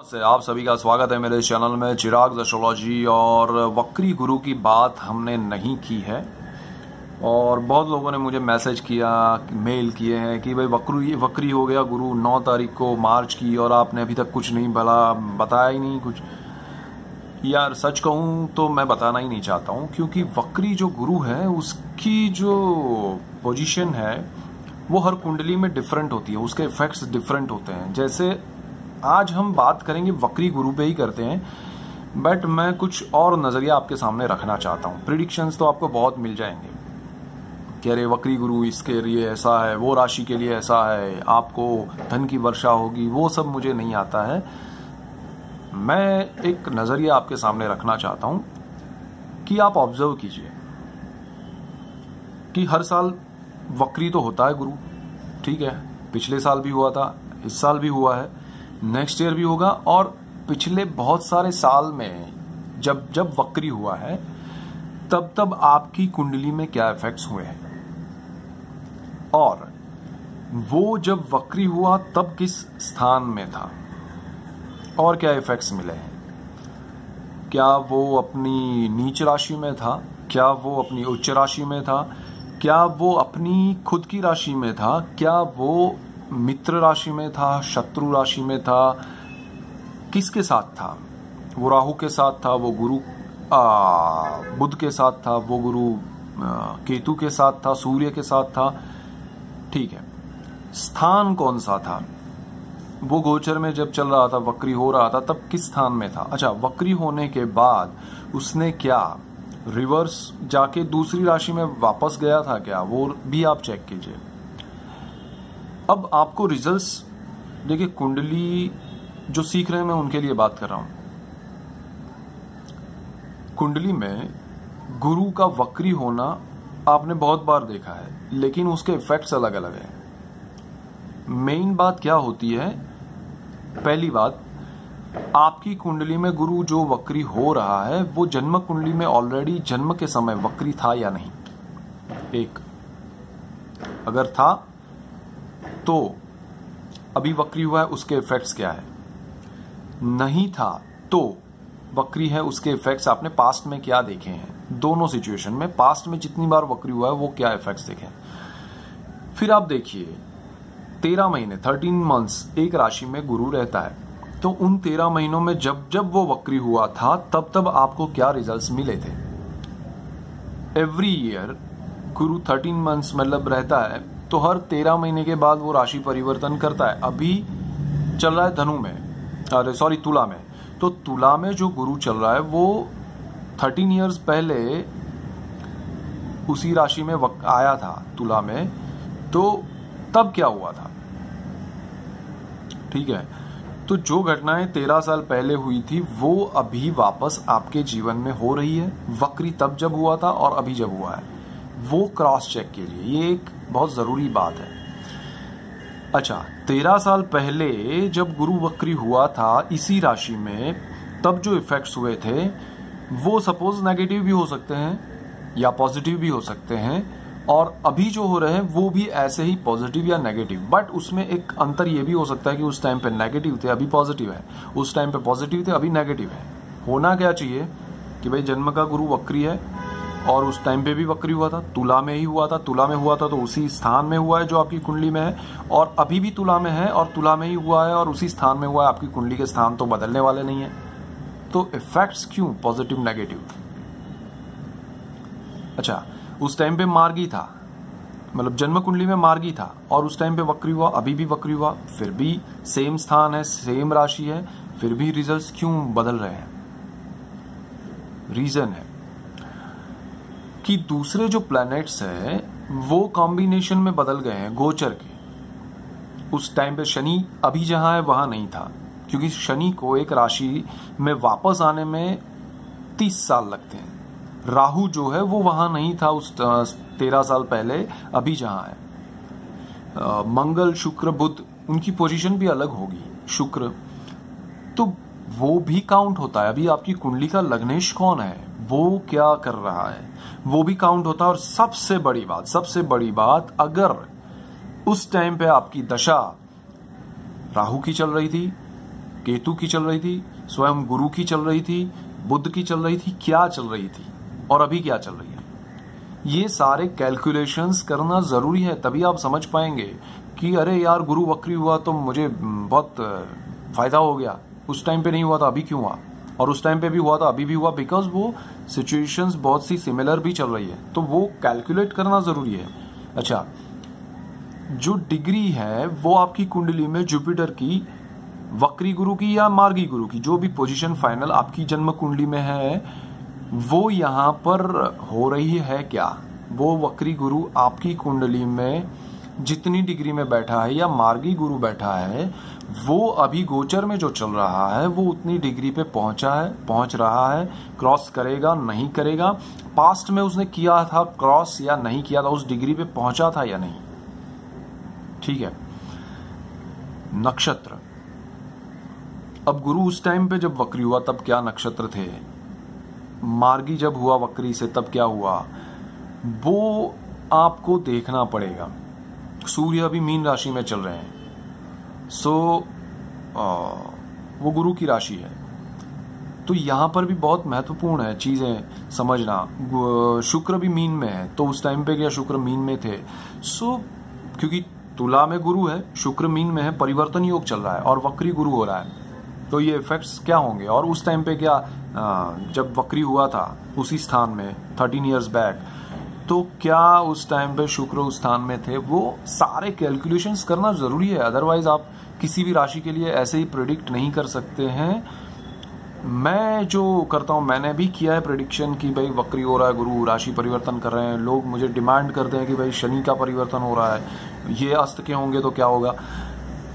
से आप सभी का स्वागत है मेरे चैनल में चिराग एस्ट्रोलॉजी। और वक्री गुरु की बात हमने नहीं की है और बहुत लोगों ने मुझे मैसेज किया, मेल किए हैं कि भाई वक्री हो गया गुरु 9 तारीख को मार्च की और आपने अभी तक कुछ नहीं बताया ही नहीं कुछ। यार सच कहूं तो मैं बताना ही नहीं चाहता हूं, क्योंकि वक्री जो गुरु है उसकी जो पोजीशन है वो हर कुंडली में डिफरेंट होती है, उसके इफेक्ट्स डिफरेंट होते हैं। जैसे आज हम बात करेंगे वक्री गुरु पे ही करते हैं, बट मैं कुछ और नजरिया आपके सामने रखना चाहता हूं। प्रिडिक्शंस तो आपको बहुत मिल जाएंगे कि अरे वक्री गुरु इसके लिए ऐसा है, वो राशि के लिए ऐसा है, आपको धन की वर्षा होगी, वो सब मुझे नहीं आता है। मैं एक नजरिया आपके सामने रखना चाहता हूं कि आप ऑब्जर्व कीजिए कि हर साल वक्री तो होता है गुरु, ठीक है, पिछले साल भी हुआ था, इस साल भी हुआ है, नेक्स्ट ईयर भी होगा। और पिछले बहुत सारे साल में जब जब वक्री हुआ है तब तब आपकी कुंडली में क्या इफेक्ट्स हुए हैं, और वो जब वक्री हुआ तब किस स्थान में था और क्या इफेक्ट्स मिले हैं। क्या वो अपनी नीच राशि में था, क्या वो अपनी उच्च राशि में था, क्या वो अपनी खुद की राशि में था, क्या वो मित्र राशि में था, शत्रु राशि में था, किसके साथ था। वो राहु के साथ था, वो गुरु बुध के साथ था, वो गुरु केतु के साथ था, सूर्य के साथ था, ठीक है। स्थान कौन सा था, वो गोचर में जब चल रहा था, वक्री हो रहा था, तब किस स्थान में था। अच्छा, वक्री होने के बाद उसने क्या रिवर्स जाके दूसरी राशि में वापस गया था क्या, वो भी आप चेक कीजिए। अब आपको रिजल्ट्स देखिए, कुंडली जो सीख रहे हैं मैं उनके लिए बात कर रहा हूं। कुंडली में गुरु का वक्री होना आपने बहुत बार देखा है, लेकिन उसके इफेक्ट्स अलग अलग हैं। मेन बात क्या होती है, पहली बात, आपकी कुंडली में गुरु जो वक्री हो रहा है वो जन्म कुंडली में ऑलरेडी जन्म के समय वक्री था या नहीं। एक, अगर था तो अभी वक्री हुआ है, उसके इफेक्ट्स क्या है। नहीं था तो वक्री है, उसके इफेक्ट्स आपने पास्ट में क्या देखे हैं। दोनों सिचुएशन में पास्ट में जितनी बार वक्री हुआ है वो क्या इफेक्ट्स देखे हैं। फिर आप देखिए 13 महीने 13 मंथ्स एक राशि में गुरु रहता है, तो उन 13 महीनों में जब जब वो वक्री हुआ था तब तब आपको क्या रिजल्ट्स मिले थे। एवरी ईयर गुरु 13 मंथ्स मतलब रहता है, तो हर 13 महीने के बाद वो राशि परिवर्तन करता है। अभी चल रहा है धनु में, अरे सॉरी तुला में, तो तुला में जो गुरु चल रहा है वो 13 इयर्स पहले उसी राशि में आया था तुला में, तो तब क्या हुआ था, ठीक है। तो जो घटनाएं 13 साल पहले हुई थी वो अभी वापस आपके जीवन में हो रही है। वक्री तब जब हुआ था और अभी जब हुआ है, वो क्रॉस चेक के लिए ये एक बहुत जरूरी बात है। अच्छा, 13 साल पहले जब गुरु वक्री हुआ था इसी राशि में, तब जो इफेक्ट्स हुए थे वो सपोज नेगेटिव भी हो सकते हैं या पॉजिटिव भी हो सकते हैं, और अभी जो हो रहे हैं वो भी ऐसे ही पॉजिटिव या नेगेटिव। बट उसमें एक अंतर ये भी हो सकता है कि उस टाइम पे नेगेटिव थे अभी पॉजिटिव है, उस टाइम पे पॉजिटिव थे अभी नेगेटिव है। होना क्या चाहिए कि भाई जन्म का गुरु वक्री है और उस टाइम पे भी वक्री हुआ था, तुला में ही हुआ था, तुला में हुआ था तो उसी स्थान में हुआ है जो आपकी कुंडली में है, और अभी भी तुला में है और तुला में ही हुआ है और उसी स्थान में हुआ है। आपकी कुंडली के स्थान तो बदलने वाले नहीं है, तो इफेक्ट्स क्यों पॉजिटिव नेगेटिव। अच्छा, उस टाइम पे मार्गी था, मतलब जन्म कुंडली में मार्गी था और उस टाइम पे वक्री हुआ, अभी भी वक्री हुआ, फिर भी सेम स्थान है, सेम राशि है, फिर भी रिजल्ट्स क्यों बदल रहे हैं। रीजन है कि दूसरे जो प्लैनेट्स हैं वो कॉम्बिनेशन में बदल गए हैं गोचर के। उस टाइम पे शनि अभी जहां है वहां नहीं था, क्योंकि शनि को एक राशि में वापस आने में 30 साल लगते हैं। राहु जो है वो वहां नहीं था उस 13 साल पहले, अभी जहां है। मंगल शुक्र बुध, उनकी पोजीशन भी अलग होगी। शुक्र तो वो भी काउंट होता है। अभी आपकी कुंडली का लग्नेश कौन है, वो क्या कर रहा है, वो भी काउंट होता है। और सबसे बड़ी बात, अगर उस टाइम पे आपकी दशा राहु की चल रही थी केतु की चल रही थी, स्वयं गुरु की चल रही थी, बुध की चल रही थी, क्या चल रही थी और अभी क्या चल रही है, ये सारे कैलकुलेशंस करना जरूरी है। तभी आप समझ पाएंगे कि अरे यार गुरु वक्री हुआ तो मुझे बहुत फायदा हो गया, उस टाइम पे नहीं हुआ था अभी क्यों हुआ, और उस टाइम पे भी हुआ था अभी भी हुआ, बिकॉज वो सिचुएशंस बहुत सी सिमिलर भी चल रही है, तो वो कैलकुलेट करना जरूरी है। अच्छा, जो डिग्री है वो आपकी कुंडली में जुपिटर की, वक्री गुरु की या मार्गी गुरु की, जो भी पोजीशन फाइनल आपकी जन्म कुंडली में है, वो यहाँ पर हो रही है क्या, वो वक्री गुरु आपकी कुंडली में जितनी डिग्री में बैठा है या मार्गी गुरु बैठा है, वो अभी गोचर में जो चल रहा है वो उतनी डिग्री पे पहुंच रहा है, क्रॉस करेगा नहीं करेगा, पास्ट में उसने किया था क्रॉस या नहीं किया था, उस डिग्री पे पहुंचा था या नहीं। ठीक है। नक्षत्र, अब गुरु उस टाइम पे जब वक्री हुआ तब क्या नक्षत्र थे, मार्गी जब हुआ वक्री से तब क्या हुआ, वो आपको देखना पड़ेगा। सूर्य अभी मीन राशि में चल रहे हैं, सो वो गुरु की राशि है, तो यहां पर भी बहुत महत्वपूर्ण है चीजें समझना। शुक्र भी मीन में है, तो उस टाइम पे क्या शुक्र मीन में थे, सो क्योंकि तुला में गुरु है, शुक्र मीन में है, परिवर्तन योग चल रहा है और वक्री गुरु हो रहा है, तो ये इफेक्ट्स क्या होंगे। और उस टाइम पे क्या जब वक्री हुआ था उसी स्थान में 13 इयर्स बैक, तो क्या उस टाइम पे शुक्र उस स्थान में थे, वो सारे कैलकुलेशंस करना जरूरी है। अदरवाइज आप किसी भी राशि के लिए ऐसे ही प्रेडिक्ट नहीं कर सकते हैं। मैं जो करता हूं, मैंने भी किया है प्रेडिक्शन कि भाई वक्री हो रहा है, गुरु राशि परिवर्तन कर रहे हैं, लोग मुझे डिमांड करते हैं कि भाई शनि का परिवर्तन हो रहा है, ये अस्त के होंगे तो क्या होगा,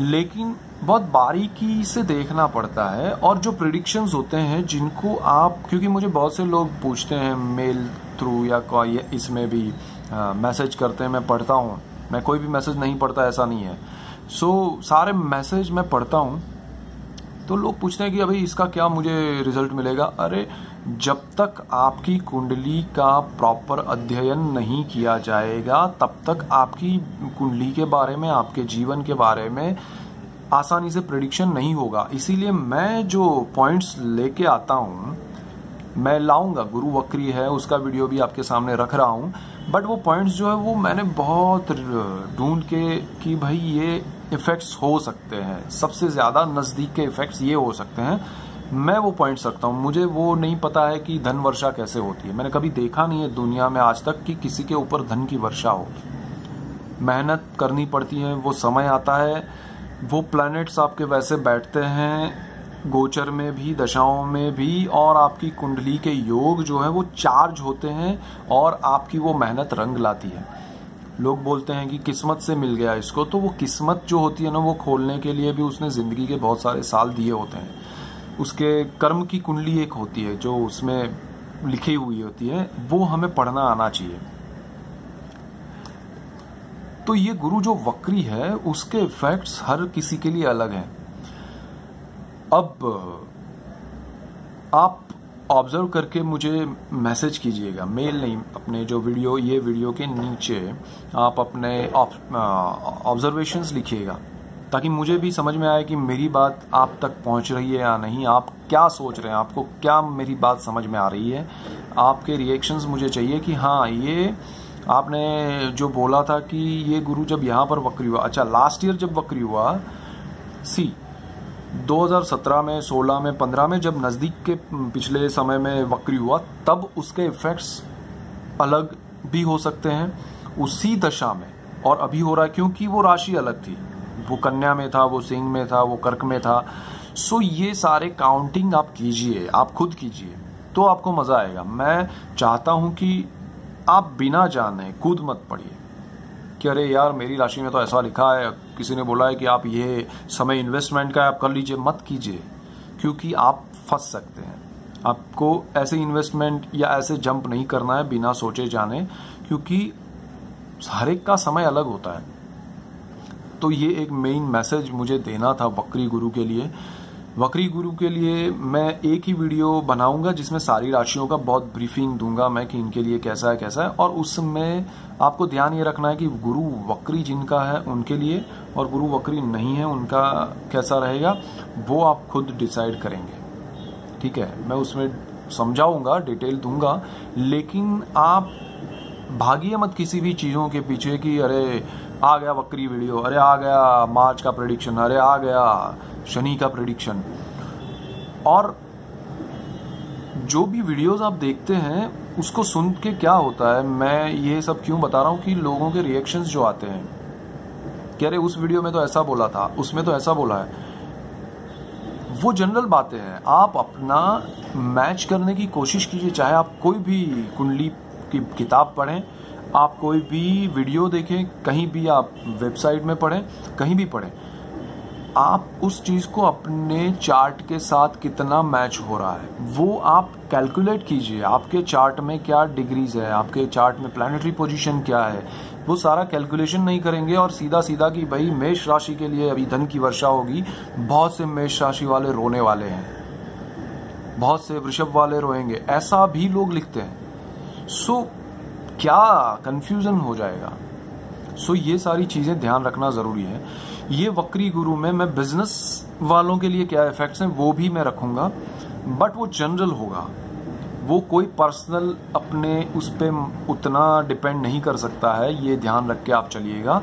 लेकिन बहुत बारीकी से देखना पड़ता है। और जो प्रेडिक्शंस होते हैं जिनको आप, क्योंकि मुझे बहुत से लोग पूछते हैं मेल थ्रू या इसमें भी मैसेज करते हैं, मैं पढ़ता हूँ, मैं कोई भी मैसेज नहीं पढ़ता ऐसा नहीं है, सो सारे मैसेज मैं पढ़ता हूँ, तो लोग पूछते हैं कि अभी इसका क्या मुझे रिजल्ट मिलेगा। अरे जब तक आपकी कुंडली का प्रॉपर अध्ययन नहीं किया जाएगा तब तक आपकी कुंडली के बारे में, आपके जीवन के बारे में आसानी से प्रेडिक्शन नहीं होगा। इसीलिए मैं जो पॉइंट्स लेके आता हूं, मैं लाऊंगा, गुरु वक्री है उसका वीडियो भी आपके सामने रख रहा हूं, बट वो पॉइंट्स जो है वो मैंने बहुत ढूंढ के कि भाई ये इफेक्ट्स हो सकते हैं, सबसे ज्यादा नजदीक के इफेक्ट्स ये हो सकते हैं, मैं वो पॉइंट्स रखता हूं। मुझे वो नहीं पता है कि धन वर्षा कैसे होती है, मैंने कभी देखा नहीं है दुनिया में आज तक कि किसी के ऊपर धन की वर्षा हो। मेहनत करनी पड़ती है, वो समय आता है, वो प्लैनेट्स आपके वैसे बैठते हैं गोचर में भी, दशाओं में भी, और आपकी कुंडली के योग जो है वो चार्ज होते हैं और आपकी वो मेहनत रंग लाती है। लोग बोलते हैं कि किस्मत से मिल गया इसको, तो वो किस्मत जो होती है ना, वो खोलने के लिए भी उसने जिंदगी के बहुत सारे साल दिए होते हैं। उसके कर्म की कुंडली एक होती है जो उसमें लिखी हुई होती है, वो हमें पढ़ना आना चाहिए। तो ये गुरु जो वक्री है उसके इफेक्ट्स हर किसी के लिए अलग हैं। अब आप ऑब्जर्व करके मुझे मैसेज कीजिएगा, मेल नहीं, अपने जो वीडियो, ये वीडियो के नीचे आप अपने ऑब्जर्वेशंस लिखिएगा, ताकि मुझे भी समझ में आए कि मेरी बात आप तक पहुंच रही है या नहीं, आप क्या सोच रहे हैं, आपको क्या मेरी बात समझ में आ रही है। आपके रिएक्शंस मुझे चाहिए कि हाँ, ये आपने जो बोला था कि ये गुरु जब यहाँ पर वक्री हुआ, अच्छा लास्ट ईयर जब वक्री हुआ, 2017 में, 16 में, 15 में जब नजदीक के पिछले समय में वक्री हुआ, तब उसके इफेक्ट्स अलग भी हो सकते हैं उसी दशा में, और अभी हो रहा है क्योंकि वो राशि अलग थी, वो कन्या में था, वो सिंह में था, वो कर्क में था। सो ये सारे काउंटिंग आप कीजिए, आप खुद कीजिए, तो आपको मजा आएगा। मैं चाहता हूं कि आप बिना जाने कूद मत पड़िए कि अरे यार मेरी राशि में तो ऐसा लिखा है, किसी ने बोला है कि आप ये समय इन्वेस्टमेंट का आप कर लीजिए, मत कीजिए, क्योंकि आप फंस सकते हैं। आपको ऐसे इन्वेस्टमेंट या ऐसे जंप नहीं करना है बिना सोचे जाने, क्योंकि हर एक का समय अलग होता है। तो ये एक मेन मैसेज मुझे देना था वक्री गुरु के लिए वक्री गुरु के लिए मैं एक ही वीडियो बनाऊंगा जिसमें सारी राशियों का बहुत ब्रीफिंग दूंगा मैं कि इनके लिए कैसा है, और उसमें आपको ध्यान ये रखना है कि गुरु वक्री जिनका है उनके लिए और गुरु वक्री नहीं है उनका कैसा रहेगा, वो आप खुद डिसाइड करेंगे। ठीक है, मैं उसमें समझाऊंगा, डिटेल दूंगा, लेकिन आप भागिए मत किसी भी चीजों के पीछे कि अरे आ गया वक्री वीडियो, अरे आ गया मार्च का प्रेडिक्शन, अरे आ गया शनि का प्रेडिक्शन। और जो भी वीडियोस आप देखते हैं उसको सुन के क्या होता है, मैं ये सब क्यों बता रहा हूं कि लोगों के रिएक्शंस जो आते हैं कि अरे उस वीडियो में तो ऐसा बोला था, उसमें तो ऐसा बोला है, वो जनरल बातें हैं। आप अपना मैच करने की कोशिश कीजिए, चाहे आप कोई भी कुंडली की किताब पढ़ें, आप कोई भी वीडियो देखें, कहीं भी आप वेबसाइट में पढ़ें, कहीं भी पढ़ें, आप उस चीज को अपने चार्ट के साथ कितना मैच हो रहा है वो आप कैलकुलेट कीजिए। आपके चार्ट में क्या डिग्रीज है, आपके चार्ट में प्लैनेटरी पोजीशन क्या है, वो सारा कैलकुलेशन नहीं करेंगे और सीधा सीधा कि भाई मेष राशि के लिए अभी धन की वर्षा होगी, बहुत से मेष राशि वाले रोने वाले हैं, बहुत से वृषभ वाले रोएंगे, ऐसा भी लोग लिखते हैं। सो क्या कंफ्यूजन हो जाएगा। सो ये सारी चीजें ध्यान रखना जरूरी है। ये वक्री गुरु में मैं बिजनेस वालों के लिए क्या इफेक्ट्स हैं वो भी मैं रखूंगा, बट वो जनरल होगा, वो कोई पर्सनल अपने उस पे उतना डिपेंड नहीं कर सकता है, ये ध्यान रख के आप चलिएगा।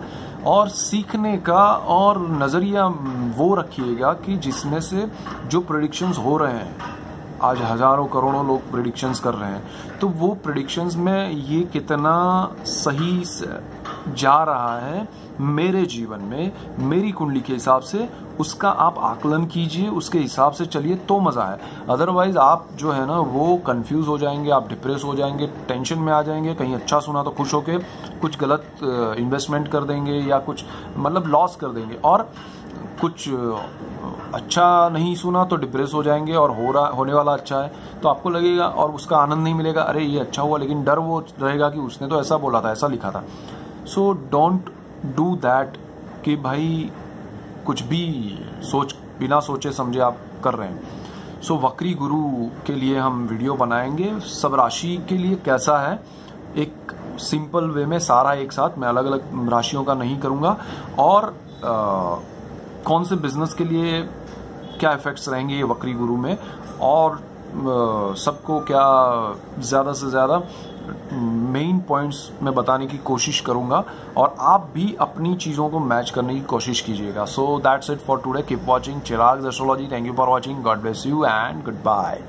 और सीखने का और नजरिया वो रखिएगा कि जिसमें से जो प्रेडिक्शंस हो रहे हैं, आज हजारों करोड़ों लोग प्रेडिक्शंस कर रहे हैं, तो वो प्रेडिक्शंस में ये कितना सही जा रहा है मेरे जीवन में, मेरी कुंडली के हिसाब से, उसका आप आकलन कीजिए, उसके हिसाब से चलिए तो मजा है। अदरवाइज आप जो है ना वो कंफ्यूज हो जाएंगे, आप डिप्रेस हो जाएंगे, टेंशन में आ जाएंगे, कहीं अच्छा सुना तो खुश होके कुछ गलत इन्वेस्टमेंट कर देंगे या कुछ मतलब लॉस कर देंगे, और कुछ अच्छा नहीं सुना तो डिप्रेस हो जाएंगे, और होने वाला अच्छा है तो आपको लगेगा और उसका आनंद नहीं मिलेगा, अरे ये अच्छा हुआ, लेकिन डर वो रहेगा कि उसने तो ऐसा बोला था, ऐसा लिखा था। सो डोंट डू दैट कि भाई कुछ भी बिना सोचे समझे आप कर रहे हैं। सो वक्री गुरु के लिए हम वीडियो बनाएंगे, सब राशि के लिए कैसा है, एक सिंपल वे में सारा एक साथ, मैं अलग अलग राशियों का नहीं करूंगा, और कौन से बिजनेस के लिए क्या इफेक्ट्स रहेंगे ये वक्री गुरु में, और सबको क्या ज्यादा से ज्यादा मेन पॉइंट्स में बताने की कोशिश करूंगा, और आप भी अपनी चीजों को मैच करने की कोशिश कीजिएगा। So that's it for today, keep watching Chirag's astrology, thank you for watching, God bless you and good bye.